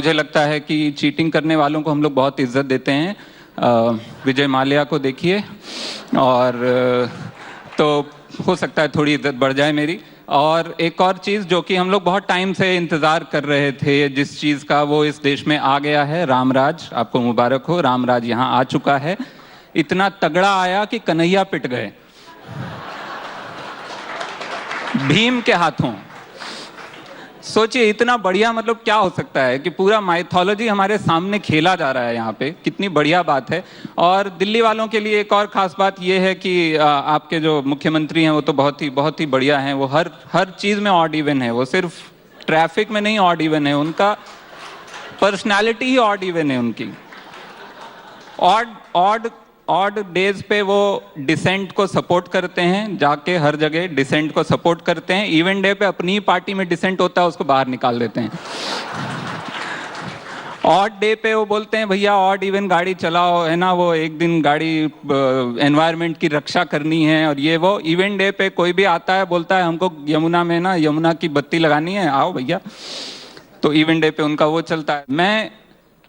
मुझे लगता है कि चीटिंग करने वालों को हम लोग बहुत इज्जत देते हैं। विजय माल्या को देखिए, और तो हो सकता है थोड़ी इज्जत बढ़ जाए मेरी। और एक और चीज़ जो कि हम लोग बहुत टाइम से इंतज़ार कर रहे थे, जिस चीज़ का, वो इस देश में आ गया है। रामराज, आपको मुबारक हो, रामराज यहाँ आ चुका है। इतना तगड़ा आया कि कन्हैया पिट गए भीम के हाथों। सोचिए इतना बढ़िया, मतलब क्या हो सकता है कि पूरा माइथोलॉजी हमारे सामने खेला जा रहा है यहाँ पे, कितनी बढ़िया बात है। और दिल्ली वालों के लिए एक और खास बात ये है कि आपके जो मुख्यमंत्री हैं वो तो बहुत ही बढ़िया हैं। वो हर चीज़ में ऑड इवन है, वो सिर्फ ट्रैफिक में नहीं ऑड इवन है, उनका पर्सनैलिटी ही ऑड इवन है उनकी। ऑड डेज पे वो डिसेंट को सपोर्ट करते हैं, जाके हर जगह डिसेंट को सपोर्ट करते हैं। इवन डे पे अपनी पार्टी में डिसेंट होता है उसको बाहर निकाल देते हैं। ऑड डे पे वो बोलते हैं भैया ऑड इवन गाड़ी चलाओ, है ना, वो एक दिन गाड़ी एनवायरनमेंट की रक्षा करनी है। और ये वो इवेंट डे पे कोई भी आता है बोलता है हमको यमुना में ना यमुना की बत्ती लगानी है, आओ भैया। तो इवेंट डे पे उनका वो चलता है। मैं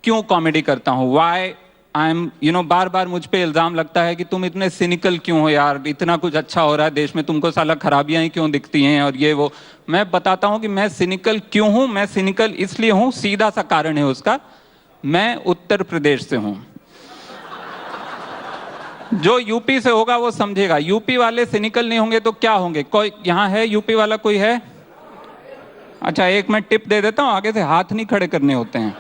क्यों कॉमेडी करता हूँ, वाई आई एम बार बार मुझ पे इल्ज़ाम लगता है कि तुम इतने सिनिकल क्यों हो यार, इतना कुछ अच्छा हो रहा है देश में, तुमको साला खराबियां ही क्यों दिखती हैं और ये वो। मैं बताता हूं कि मैं सिनिकल क्यों हूं। मैं सिनिकल इसलिए हूं, सीधा सा कारण है उसका, मैं उत्तर प्रदेश से हूं। जो यूपी से होगा वो समझेगा, यूपी वाले सिनिकल नहीं होंगे तो क्या होंगे। कोई यहाँ है यूपी वाला, कोई है? अच्छा, एक मैं टिप दे देता हूं, आगे से हाथ नहीं खड़े करने होते हैं।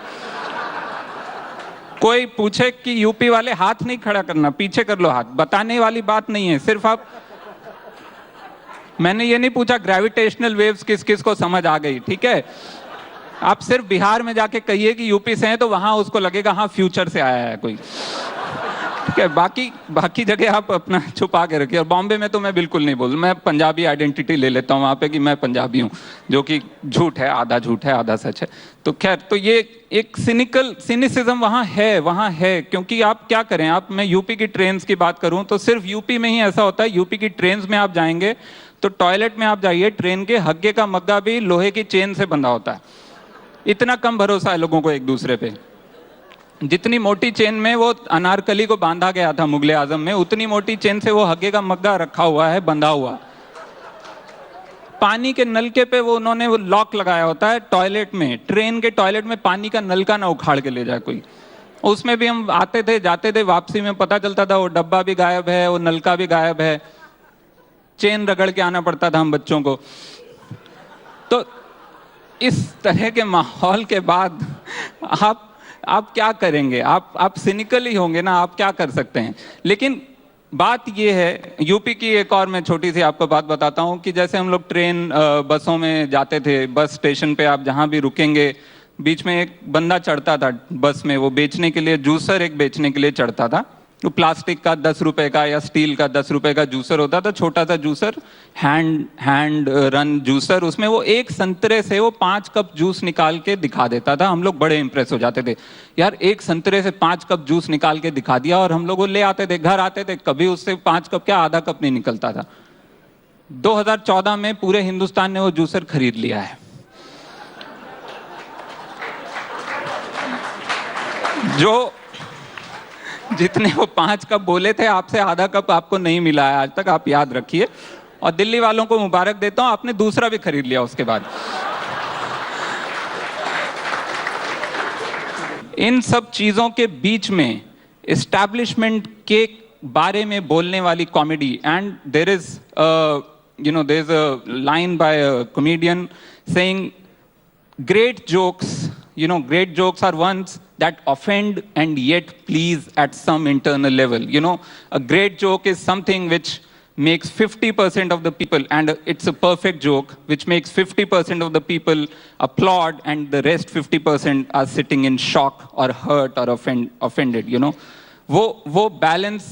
कोई पूछे कि यूपी वाले, हाथ नहीं खड़ा करना, पीछे कर लो हाथ, बताने वाली बात नहीं है। सिर्फ आप, मैंने ये नहीं पूछा ग्रेविटेशनल वेव्स किस किस को समझ आ गई, ठीक है। आप सिर्फ बिहार में जाके कहिए कि यूपी से हैं तो वहां उसको लगेगा हाँ फ्यूचर से आया है कोई, ठीक है। बाकी जगह आप अपना छुपा के रखिए। और बॉम्बे में तो मैं बिल्कुल नहीं बोल, मैं पंजाबी आइडेंटिटी ले लेता हूँ वहाँ पे कि मैं पंजाबी हूँ, जो कि झूठ है, आधा सच है। तो खैर, तो ये एक सिनिसिज्म वहाँ है, क्योंकि आप क्या करें। आप, मैं यूपी की ट्रेन्स की बात करूँ तो सिर्फ यूपी में ही ऐसा होता है। यूपी की ट्रेन्स में आप जाएंगे तो टॉयलेट में आप जाइए, ट्रेन के हग्गे का मग्गा भी लोहे की चेन से बंधा होता है। इतना कम भरोसा है लोगों को एक दूसरे पे। जितनी मोटी चेन में वो अनारकली को बांधा गया था मुगले आजम में, उतनी मोटी चेन से वो हग्गे का मग्गा रखा हुआ है, बंधा हुआ। पानी के नलके पे वो उन्होंने वो लॉक लगाया होता है टॉयलेट में। ट्रेन के टॉयलेट में पानी का नलका ना उखाड़ के ले जाए कोई। उसमें भी हम आते थे जाते थे, वापसी में पता चलता था वो डब्बा भी गायब है, वो नलका भी गायब है, चेन रगड़ के आना पड़ता था हम बच्चों को। तो इस तरह के माहौल के बाद आप क्या करेंगे? आप सिनिकल ही होंगे ना, आप क्या कर सकते हैं। लेकिन बात ये है, यूपी की एक और मैं छोटी सी आपको बात बताता हूँ कि जैसे हम लोग ट्रेन बसों में जाते थे, बस स्टेशन पे आप जहाँ भी रुकेंगे, बीच में एक बंदा चढ़ता था बस में, वो बेचने के लिए, जूसर एक बेचने के लिए चढ़ता था। तो प्लास्टिक का 10 रुपए का या स्टील का 10 रुपए का जूसर होता था, छोटा सा जूसर, हैंड रन जूसर। उसमें वो एक संतरे से वो 5 कप जूस निकाल के दिखा देता था। हम लोग बड़े इंप्रेस हो जाते थे, यार एक संतरे से 5 कप जूस निकाल के दिखा दिया। और हम लोग वो ले आते थे, घर आते थे, कभी उससे 5 कप क्या, आधा कप नहीं निकलता था। 2014 में पूरे हिंदुस्तान ने वो जूसर खरीद लिया है। जो जितने वो 5 कप बोले थे, आपसे आधा कप आपको नहीं मिला है आज तक, आप याद रखिए। और दिल्ली वालों को मुबारक देता हूं, आपने दूसरा भी खरीद लिया उसके बाद। इन सब चीजों के बीच में एस्टैब्लिशमेंट के बारे में बोलने वाली comedy, and there is there is a line by a comedian saying great jokes are ones that offend and yet please at some internal level. A great joke is something which makes 50% of the people, and it's a perfect joke, which makes 50% of the people applaud and the rest 50% are sitting in shock or hurt or offended. वो balance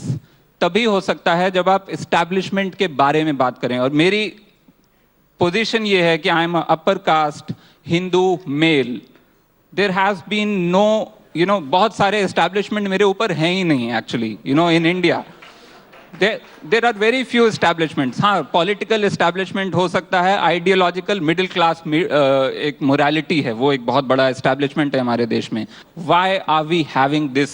तभी हो सकता है जब आप establishment के बारे में बात करें। और मेरी पोजीशन ये है कि I am upper caste Hindu male. There has been no बहुत सारे एस्टैब्लिशमेंट मेरे ऊपर हैं ही नहीं actually, in India. There are very few establishments. हाँ, पॉलिटिकल एस्टैब्लिशमेंट हो सकता है, आइडियोलॉजिकल मिडिल क्लास एक मोरालिटी है, वो एक बहुत बड़ा एस्टैब्लिशमेंट है हमारे देश में। Why are we having this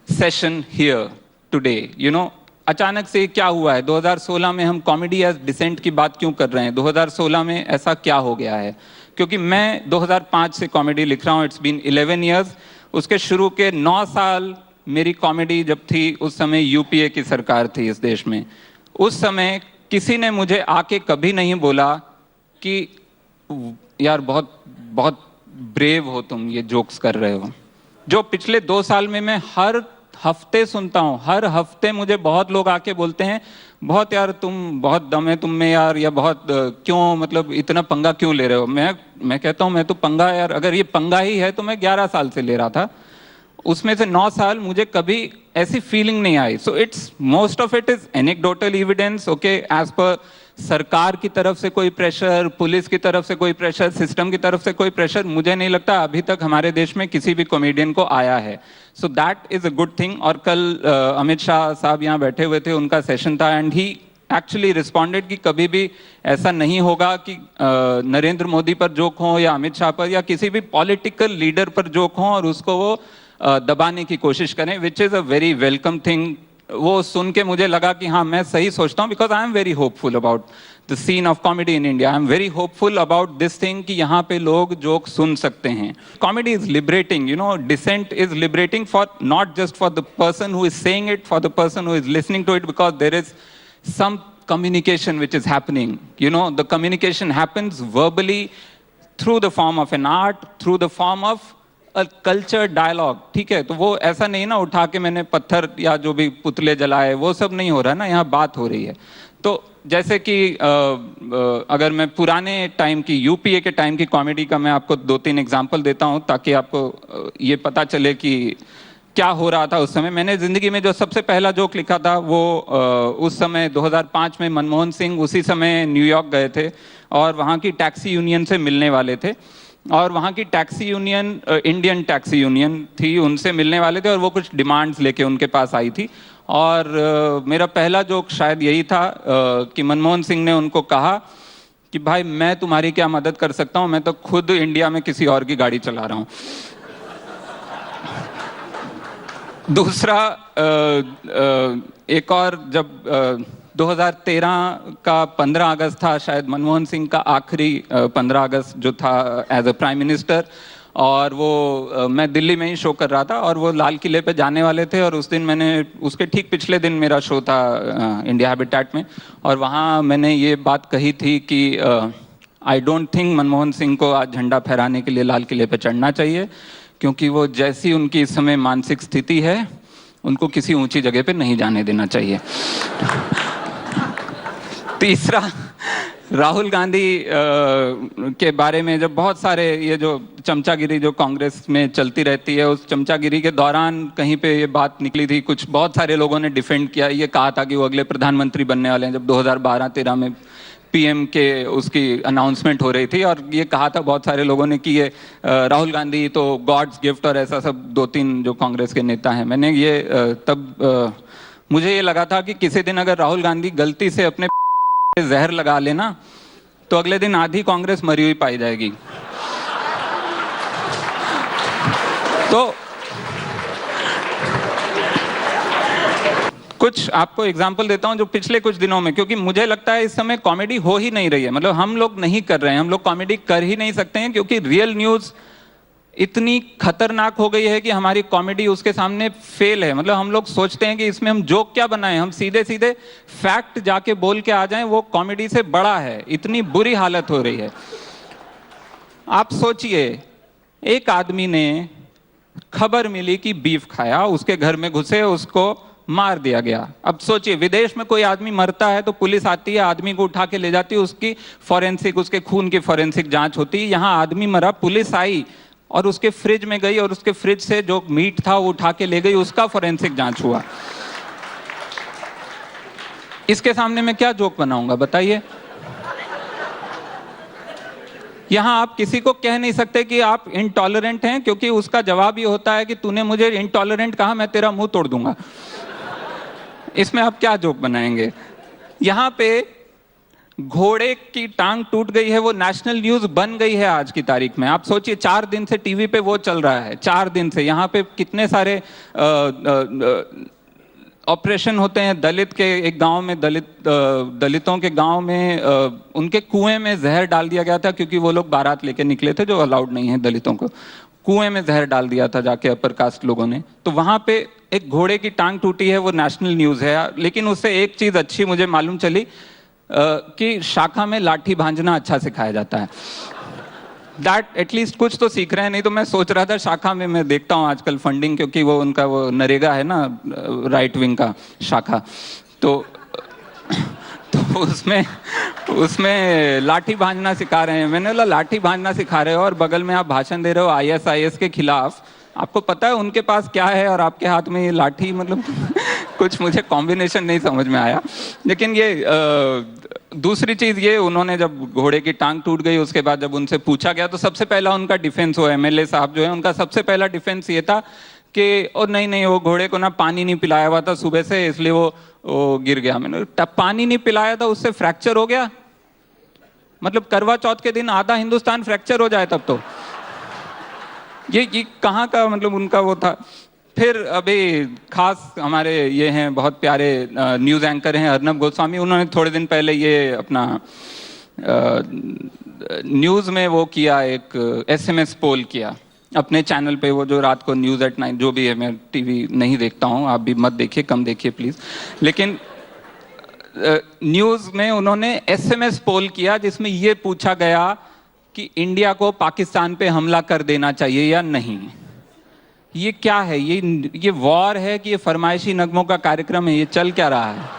session here today? You know, अचानक से क्या हुआ है? 2016 में हम कॉमेडी एज डिसेंट की बात क्यों कर रहे हैं? 2016 में ऐसा क्या हो गया है? क्योंकि मैं 2005 से कॉमेडी लिख रहा हूँ, इट्स बीन 11 ईयर्स। उसके शुरू के 9 साल मेरी कॉमेडी जब थी, उस समय यूपीए की सरकार थी इस देश में। उस समय किसी ने मुझे आके कभी नहीं बोला कि यार बहुत बहुत ब्रेव हो तुम, ये जोक्स कर रहे हो। जो पिछले 2 साल में मैं हर हफ्ते सुनता हूँ, हर हफ्ते मुझे बहुत लोग आके बोलते हैं, बहुत यार तुम, बहुत दम है तुम में यार, या बहुत क्यों, मतलब इतना पंगा क्यों ले रहे हो? मैं कहता हूँ मैं तो पंगा, यार अगर ये पंगा ही है तो मैं 11 साल से ले रहा था। उसमें से 9 साल मुझे कभी ऐसी फीलिंग नहीं आई। So it's most of it is anecdotal evidence, okay, as per सरकार की तरफ से कोई प्रेशर, पुलिस की तरफ से कोई प्रेशर, सिस्टम की तरफ से कोई प्रेशर मुझे नहीं लगता अभी तक हमारे देश में किसी भी कॉमेडियन को आया है। So that is a good thing. और कल अमित शाह साहब यहाँ बैठे हुए थे, उनका सेशन था, एंड ही एक्चुअली रिस्पॉन्डेड कि कभी भी ऐसा नहीं होगा कि नरेंद्र मोदी पर जोक हो या अमित शाह पर या किसी भी पॉलिटिकल लीडर पर जोक हो और उसको वो दबाने की कोशिश करें, which is a very welcome thing. वो सुन के मुझे लगा कि हाँ, मैं सही सोचता हूँ, because I am very hopeful about the scene of comedy in India. I am very hopeful about this thing कि यहाँ पे लोग जोक सुन सकते हैं। Comedy is liberating, you know, dissent is liberating for not just for the person who is saying it, for the person who is listening to it, because there is some communication which is happening. You know, the communication happens verbally through the form of an art, through the form of a culture dialogue. ठीक है, तो वो ऐसा नहीं ना उठा के मैंने पत्थर या जो भी पुतले जलाए, वो सब नहीं हो रहा है ना, यहाँ बात हो रही है। तो जैसे कि अगर मैं पुराने टाइम की, यूपीए के टाइम की कॉमेडी का मैं आपको 2-3 एग्जाम्पल देता हूँ ताकि आपको ये पता चले कि क्या हो रहा था उस समय। मैंने जिंदगी में जो सबसे पहला जोक लिखा था वो उस समय 2005 में मनमोहन सिंह उसी समय न्यूयॉर्क गए थे और वहाँ की टैक्सी यूनियन से मिलने वाले थे, और वहाँ की taxi union Indian taxi union थी, उनसे मिलने वाले थे और वो कुछ डिमांड्स लेके उनके पास आई थी। और मेरा पहला जोक शायद यही था कि मनमोहन सिंह ने उनको कहा कि भाई मैं तुम्हारी क्या मदद कर सकता हूँ, मैं तो खुद इंडिया में किसी और की गाड़ी चला रहा हूँ। दूसरा एक और, जब 2013 का 15 अगस्त था, शायद मनमोहन सिंह का आखिरी 15 अगस्त जो था एज अ प्राइम मिनिस्टर, और वो मैं दिल्ली में ही शो कर रहा था और वो लाल किले पे जाने वाले थे, और उस दिन मैंने, उसके ठीक पिछले दिन मेरा शो था इंडिया हैबिटेट में, और वहाँ मैंने ये बात कही थी कि I don't think Manmohan Singh को आज झंडा फहराने के लिए लाल किले पे चढ़ना चाहिए, क्योंकि वो जैसी उनकी इस समय मानसिक स्थिति है, उनको किसी ऊंची जगह पे नहीं जाने देना चाहिए। तीसरा, राहुल गांधी के बारे में जब बहुत सारे ये जो चमचागिरी जो कांग्रेस में चलती रहती है, उस चमचागिरी के दौरान कहीं पे ये बात निकली थी, कुछ बहुत सारे लोगों ने डिफेंड किया, ये कहा था कि वो अगले प्रधानमंत्री बनने वाले हैं, जब 2012-13 में पीएम के उसकी अनाउंसमेंट हो रही थी, और ये कहा था बहुत सारे लोगों ने कि ये राहुल गांधी तो गॉड्स गिफ्ट और ऐसा सब, 2-3 जो कांग्रेस के नेता हैं। मैंने ये तब मुझे ये लगा था कि किसी दिन अगर राहुल गांधी गलती से अपने जहर लगा लेना तो अगले दिन आधी कांग्रेस मरी हुई पाई जाएगी। तो कुछ आपको एग्जाम्पल देता हूं जो पिछले कुछ दिनों में, क्योंकि मुझे लगता है इस समय कॉमेडी हो ही नहीं रही है, मतलब हम लोग नहीं कर रहे हैं, हम लोग कॉमेडी कर ही नहीं सकते हैं, क्योंकि रियल न्यूज इतनी खतरनाक हो गई है कि हमारी कॉमेडी उसके सामने फेल है। मतलब हम लोग सोचते हैं कि इसमें हम जोक क्या बनाएं, हम सीधे सीधे फैक्ट जाके बोल के आ जाएं, वो कॉमेडी से बड़ा है, इतनी बुरी हालत हो रही है। आप सोचिए, एक आदमी ने खबर मिली कि बीफ खाया, उसके घर में घुसे, उसको मार दिया गया। अब सोचिए, विदेश में कोई आदमी मरता है तो पुलिस आती है, आदमी को उठा के ले जाती है, उसकी फॉरेंसिक, उसके खून की फॉरेंसिक जांच होती है। यहाँ आदमी मरा, पुलिस आई और उसके फ्रिज में गई और उसके फ्रिज से जो मीट था वो उठा के ले गई, उसका फॉरेंसिक जांच हुआ। इसके सामने मैं क्या जोक बनाऊंगा बताइए? यहां आप किसी को कह नहीं सकते कि आप इनटॉलरेंट हैं, क्योंकि उसका जवाब ये होता है कि तूने मुझे इनटॉलरेंट कहा, मैं तेरा मुंह तोड़ दूंगा। इसमें आप क्या जोक बनाएंगे? यहाँ पे घोड़े की टांग टूट गई है, वो नेशनल न्यूज बन गई है आज की तारीख में। आप सोचिए 4 दिन से टीवी पे वो चल रहा है, 4 दिन से। यहाँ पे कितने सारे ऑपरेशन होते हैं। दलित के एक गांव में, दलितों के गांव में उनके कुएं में जहर डाल दिया गया था, क्योंकि वो लोग बारात लेके निकले थे, जो अलाउड नहीं है दलितों को। कुएं में जहर डाल दिया था जाके अपर कास्ट लोगों ने। तो वहां पे एक घोड़े की टांग टूटी है, वो नेशनल न्यूज है। लेकिन उससे एक चीज अच्छी मुझे मालूम चली कि शाखा में लाठी भांजना अच्छा सिखाया जाता है। दैट एटलीस्ट कुछ तो सीख रहे हैं। नहीं तो मैं सोच रहा था शाखा में, मैं देखता हूँ आजकल फंडिंग, क्योंकि वो उनका वो नरेगा है ना, राइट विंग का शाखा। तो तो उसमें उसमें लाठी भांजना सिखा रहे हैं। मैंने बोला लाठी भांजना सिखा रहे हो और बगल में आप भाषण दे रहे हो आईएसआईएस के खिलाफ। आपको पता है उनके पास क्या है और आपके हाथ में ये लाठी, मतलब कुछ मुझे कॉम्बिनेशन नहीं समझ में आया। लेकिन ये दूसरी चीज ये, उन्होंने जब घोड़े की टांग टूट गई उसके बाद जब उनसे पूछा गया, तो सबसे पहला उनका डिफेंस, वो एमएलए साहब जो है, उनका सबसे पहला डिफेंस ये था कि ओ नहीं नहीं, वो घोड़े को ना पानी नहीं पिलाया हुआ था सुबह से, इसलिए वो गिर गया। मैंने तब पानी नहीं पिलाया था, उससे फ्रैक्चर हो गया? मतलब करवा चौथ के दिन आधा हिंदुस्तान फ्रैक्चर हो जाए तब तो? ये कहाँ का मतलब उनका वो था। फिर अभी खास हमारे ये हैं बहुत प्यारे न्यूज़ एंकर हैं अर्नब गोस्वामी। उन्होंने थोड़े दिन पहले ये अपना न्यूज़ में वो किया, एक एसएमएस पोल किया अपने चैनल पे। वो जो रात को न्यूज़ एट 9 जो भी है, मैं टीवी नहीं देखता हूँ, आप भी मत देखिए, कम देखिए प्लीज़। लेकिन न्यूज़ में उन्होंने एसएमएस पोल किया जिसमें ये पूछा गया कि इंडिया को पाकिस्तान पे हमला कर देना चाहिए या नहीं। ये क्या है? ये वॉर है कि ये फरमाइशी नगमों का कार्यक्रम है? ये चल क्या रहा है?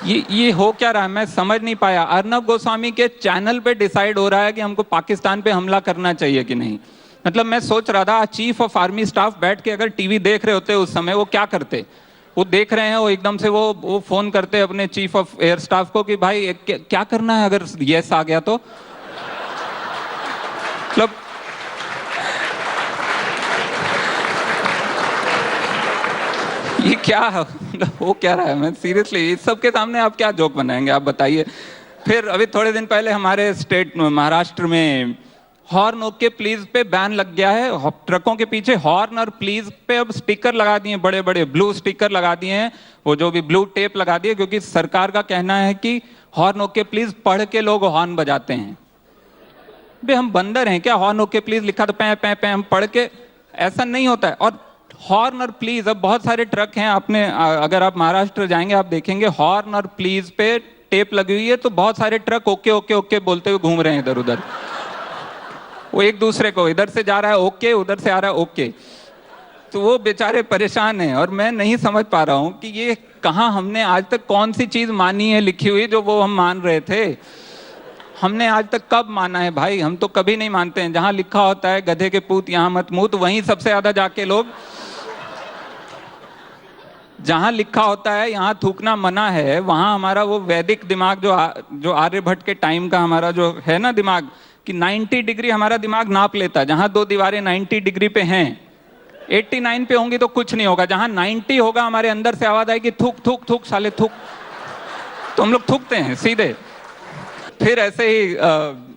ये हो क्या रहा है? मैं समझ नहीं पाया। अर्नब गोस्वामी के चैनल पे डिसाइड हो रहा है कि हमको पाकिस्तान पे हमला करना चाहिए कि नहीं। मतलब मैं सोच रहा था चीफ ऑफ आर्मी स्टाफ बैठ के अगर टीवी देख रहे होते उस समय, वो क्या करते? वो देख रहे हैं, वो एकदम से वो फोन करते अपने चीफ ऑफ एयर स्टाफ को कि भाई क्या करना है अगर यस आ गया तो। मतलब ये क्या हो क्या रहा है? मैं सीरियसली, इस सब के सामने आप क्या जोक बनाएंगे, आप बताइए। फिर अभी थोड़े दिन पहले हमारे स्टेट महाराष्ट्र में horn okay please pay ban लग गया है। ट्रकों के पीछे हॉर्न और प्लीज पे अब स्टिकर लगा दिए, बड़े बड़े ब्लू स्टिकर लगा दिए हैं, वो जो भी ब्लू टेप लगा दिए, क्योंकि सरकार का कहना है कि हॉर्न ओके प्लीज पढ़ के लोग हॉर्न बजाते हैं। बे हम बंदर हैं क्या? हॉर्न ओके प्लीज लिखा तो पै पै पै हम पढ़ के, ऐसा नहीं होता है। और हॉर्न और प्लीज, अब बहुत सारे ट्रक हैं, आपने अगर आप महाराष्ट्र जाएंगे आप देखेंगे हॉर्न और प्लीज पे टेप लगी हुई है, तो बहुत सारे ट्रक ओके ओके ओके बोलते हुए घूम रहे हैं इधर उधर। वो एक दूसरे को, इधर से जा रहा है ओके, उधर से आ रहा है ओके, तो वो बेचारे परेशान हैं। और मैं नहीं समझ पा रहा हूं कि ये कहां, हमने आज तक कौन सी चीज मानी है लिखी हुई जो वो हम मान रहे थे? हमने आज तक कब माना है भाई? हम तो कभी नहीं मानते हैं। जहां लिखा होता है गधे के पूत यहां मत मूत, वहीं सबसे ज्यादा जाके लोग, जहां लिखा होता है यहाँ थूकना मना है, वहां हमारा वो वैदिक दिमाग जो आर्यभट्ट के टाइम का हमारा जो है ना दिमाग, कि 90 डिग्री हमारा दिमाग नाप लेता है। जहां दो दीवारें 90 डिग्री पे हैं, 89 पे होंगी तो कुछ नहीं होगा। जहां 90 होगा हमारे अंदर से आवाज आएगी थूक थूक थूक साले थूक, तो हम लोग थूकते हैं सीधे। फिर ऐसे ही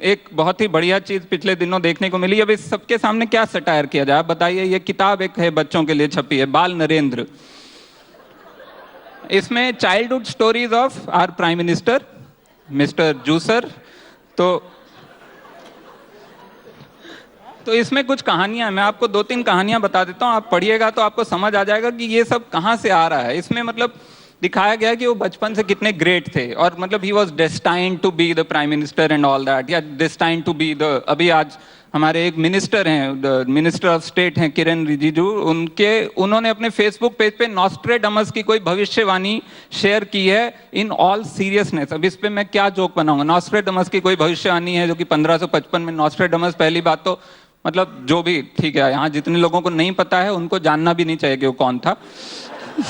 एक बहुत ही बढ़िया चीज पिछले दिनों देखने को मिली। अब इस सबके सामने क्या सटायर किया जाए, आप बताइए। ये किताब एक है बच्चों के लिए छपी है, बाल नरेंद्र। इसमें childhood stories of our prime minister mister juicer. तो इसमें कुछ कहानियां, मैं आपको 2-3 कहानियां बता देता हूं, आप पढ़िएगा तो आपको समझ आ जाएगा कि ये सब कहां से आ रहा है। इसमें मतलब दिखाया गया कि वो बचपन से कितने ग्रेट थे, और मतलब he was destined to be the prime minister and all that, या डेस्टाइन्ड टू बी द, अभी आज हमारे एक मिनिस्टर हैं, मिनिस्टर ऑफ स्टेट हैं किरण रिजिजू, उन्होंने अपने फेसबुक पेज पे नॉस्ट्रेडमस की कोई भविष्यवाणी शेयर की है इन ऑल सीरियसनेस। अब इस पे मैं क्या जोक बनाऊंगा? नॉस्ट्रेडमस की कोई भविष्यवाणी है जो कि 1555 में, नॉस्ट्रेडमस पहली बात तो मतलब जो भी ठीक है, यहाँ जितने लोगों को नहीं पता है उनको जानना भी नहीं चाहिए कि वो कौन था,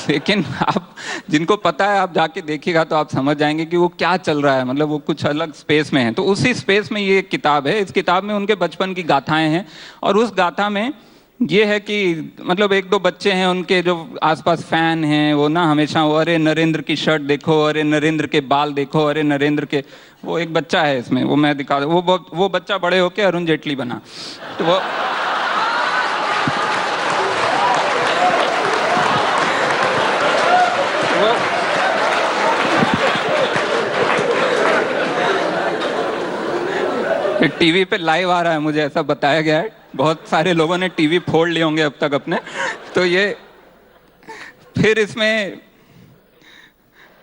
लेकिन आप जिनको पता है आप जाके देखिएगा तो आप समझ जाएंगे कि वो क्या चल रहा है। मतलब वो कुछ अलग स्पेस में है। तो उसी स्पेस में ये एक किताब है। इस किताब में उनके बचपन की गाथाएं हैं, और उस गाथा में ये है कि मतलब एक दो बच्चे हैं उनके जो आसपास फैन हैं वो ना हमेशा वो अरे नरेंद्र की शर्ट देखो, अरे नरेंद्र के बाल देखो, अरे नरेंद्र के, वो एक बच्चा है इसमें, वो मैं दिखा वो बच्चा बड़े होके अरुण जेटली बना। तो वो टीवी पे लाइव आ रहा है, मुझे ऐसा बताया गया है, बहुत सारे लोगों ने टीवी फोड़ लिए होंगे अब तक अपने। तो ये फिर इसमें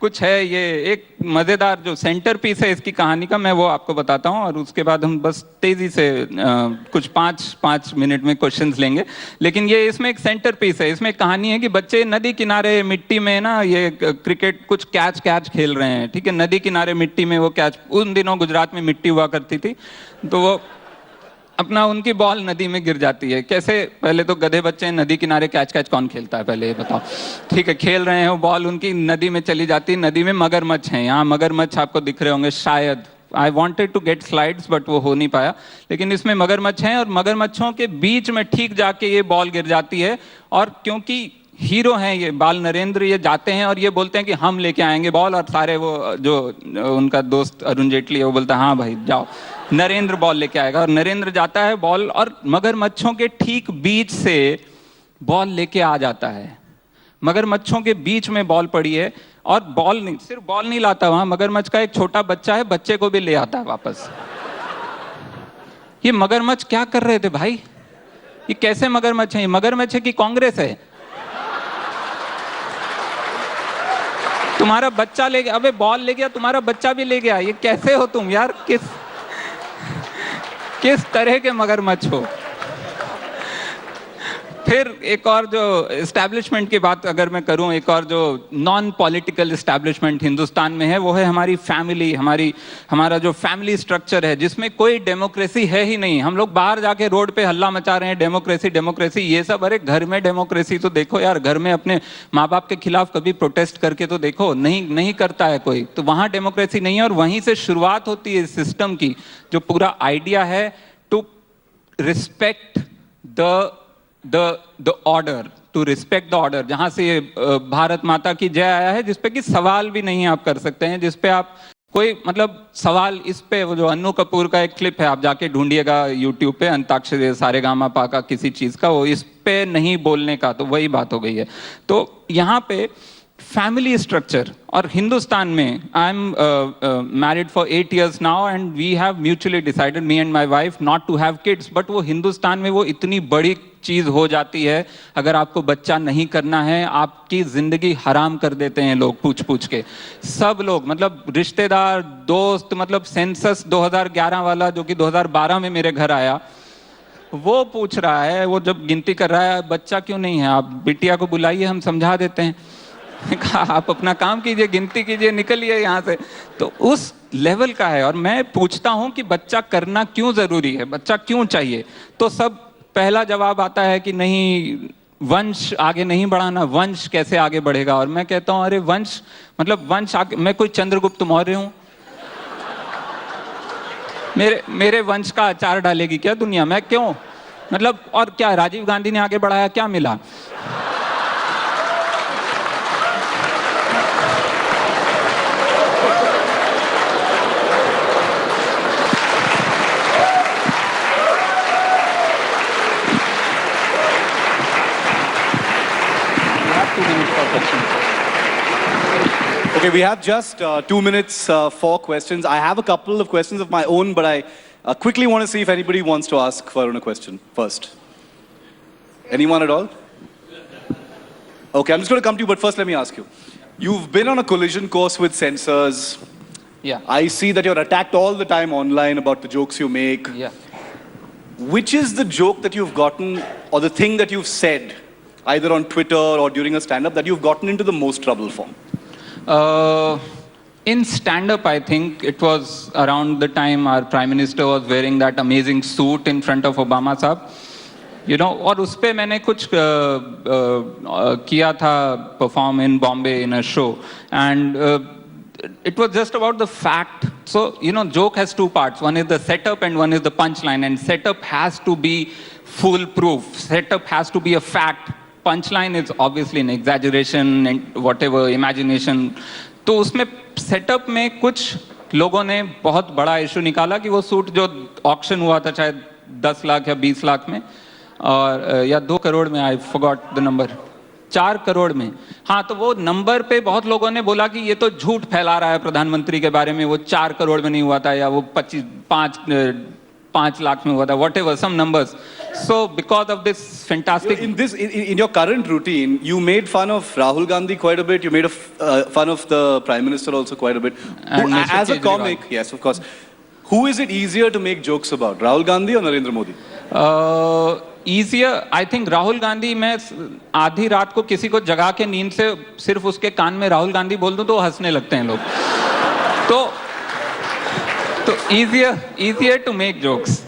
कुछ है, ये एक मजेदार जो सेंटर पीस है इसकी कहानी का, मैं वो आपको बताता हूँ और उसके बाद हम बस तेजी से कुछ पाँच मिनट में क्वेश्चंस लेंगे। लेकिन ये इसमें एक सेंटर पीस है, इसमें एक कहानी है कि बच्चे नदी किनारे मिट्टी में ना ये क्रिकेट कुछ कैच खेल रहे हैं, ठीक है, नदी किनारे मिट्टी में वो कैच, उन दिनों गुजरात में मिट्टी हुआ करती थी, तो वो अपना उनकी बॉल नदी में गिर जाती है। कैसे, पहले तो गधे बच्चे हैं, नदी किनारे कैच कौन खेलता है पहले ये बताओ, ठीक है, खेल रहे हैं, वो बॉल उनकी नदी में चली जाती है, नदी में मगरमच्छ हैं, यहाँ मगरमच्छ आपको दिख रहे होंगे शायद, I wanted to get slides but वो हो नहीं पाया, लेकिन इसमें मगरमच्छ हैं और मगरमच्छों के बीच में ठीक जाके ये बॉल गिर जाती है। और क्योंकि हीरो हैं ये बाल नरेंद्र, ये जाते हैं और ये बोलते हैं कि हम लेके आएंगे बॉल, और सारे वो जो उनका दोस्त अरुण जेटली है वो बोलता है हाँ भाई जाओ, नरेंद्र बॉल लेके आएगा, और नरेंद्र जाता है बॉल और मगरमच्छों के ठीक बीच से बॉल लेके आ जाता है। मगरमच्छों के बीच में बॉल पड़ी है और बॉल नहीं, सिर्फ बॉल नहीं लाता, वहां मगरमच्छ का एक छोटा बच्चा है, बच्चे को भी ले आता है वापस। ये मगरमच्छ क्या कर रहे थे भाई, ये कैसे मगरमच्छ है, ये मगरमच्छ है कि कांग्रेस है? तुम्हारा बच्चा ले गया, अबे बॉल ले गया, तुम्हारा बच्चा भी ले गया, ये कैसे हो तुम यार, किस तरह के मगरमच्छ हो? फिर एक और जो एस्टैब्लिशमेंट की बात अगर मैं करूं, एक और जो नॉन पॉलिटिकल एस्टैब्लिशमेंट हिंदुस्तान में है वो है हमारी फैमिली, हमारा जो फैमिली स्ट्रक्चर है जिसमें कोई डेमोक्रेसी है ही नहीं। हम लोग बाहर जाके रोड पे हल्ला मचा रहे हैं डेमोक्रेसी डेमोक्रेसी, ये सब, अरे घर में डेमोक्रेसी तो देखो यार, घर में अपने माँ बाप के खिलाफ कभी प्रोटेस्ट करके तो देखो, नहीं करता है कोई, तो वहां डेमोक्रेसी नहीं है। और वहीं से शुरुआत होती है इस सिस्टम की, जो पूरा आइडिया है to respect the order, to respect the order, जहां से भारत माता की जय आया है, जिसपे कि सवाल भी नहीं आप कर सकते हैं, जिसपे आप कोई मतलब सवाल, इस पे वो जो अन्नू कपूर का एक क्लिप है, आप जाके ढूंढिएगा यूट्यूब पे, अंताक्षरी सारेगामापा का किसी चीज का, वो इस पे नहीं बोलने का, तो वही बात हो गई है। तो यहाँ पे फैमिली स्ट्रक्चर, और हिंदुस्तान में I am married for 8 years now and we have mutually decided, me and my wife, not to have kids, but वो हिंदुस्तान में वो इतनी बड़ी चीज हो जाती है, अगर आपको बच्चा नहीं करना है आपकी जिंदगी हराम कर देते हैं लोग, पूछ के सब लोग, मतलब रिश्तेदार, दोस्त, मतलब सेंसस 2011 वाला जो कि 2012 में मेरे घर आया, वो पूछ रहा है, वो जब गिनती कर रहा है, बच्चा क्यों नहीं है, आप बिटिया को बुलाइए, हम समझा देते हैं। कहा आप अपना काम कीजिए, गिनती कीजिए, निकलिए यहाँ से। तो उस लेवल का है। और मैं पूछता हूँ कि बच्चा करना क्यों जरूरी है, बच्चा क्यों चाहिए, तो सब पहला जवाब आता है कि नहीं, वंश आगे नहीं बढ़ाना, वंश कैसे आगे बढ़ेगा। और मैं कहता हूँ अरे वंश मतलब वंश आगे, मैं कोई चंद्रगुप्त मौर्य हूँ? मेरे वंश का अचार डालेगी क्या दुनिया? मैं क्यों, मतलब, और क्या राजीव गांधी ने आगे बढ़ाया, क्या मिला? Okay, we have just 2 minutes for questions. I have a couple of questions of my own, but I quickly want to see if anybody wants to ask Varun a question first. Anyone at all? Okay, I'm just going to come to you, but first let me ask you. You've been on a collision course with censors. Yeah. I see that you're attacked all the time online about the jokes you make. Yeah. Which is the joke that you've gotten, or the thing that you've said, either on Twitter or during a stand-up, that you've gotten into the most trouble for? In stand-up, I think it was around the time our Prime Minister was wearing that amazing suit in front of Obama साहब, you know, और उस पे मैंने कुछ किया था, perform in Bombay in a show, and it was just about the fact So, joke has two parts. One is the setup and one is the punchline. And setup has to be foolproof. Setup has to be a fact. Punchline is obviously an exaggeration and whatever, imagination. तो उसमें setup में कुछ लोगों ने बहुत बड़ा issue निकाला कि वो सूट जो ऑक्शन हुआ था शायद 10 लाख या 20 लाख में और या 2 करोड़ में, I forgot the number, 4 crore में। हाँ, तो वो नंबर पे बहुत लोगों ने बोला कि ये तो झूठ फैला रहा है प्रधानमंत्री के बारे में, वो 4 करोड़ में नहीं हुआ था या वो 5 लाख में हुआ था, whatever, some numbers. So because of this fantastic... In your current routine, you made fun of Rahul Gandhi quite a bit. You made fun of the Prime Minister also quite a bit. And Mr. As a Kejriwal. comic, yes, of course. Who is it easier to make jokes about, Rahul Gandhi or Narendra Modi? Easier, I think Rahul Gandhi, मैं आधी रात को किसी को जगा के नींद से सिर्फ उसके कान में राहुल गांधी बोल दूं तो हंसने लगते हैं लोग। तो easier to make jokes.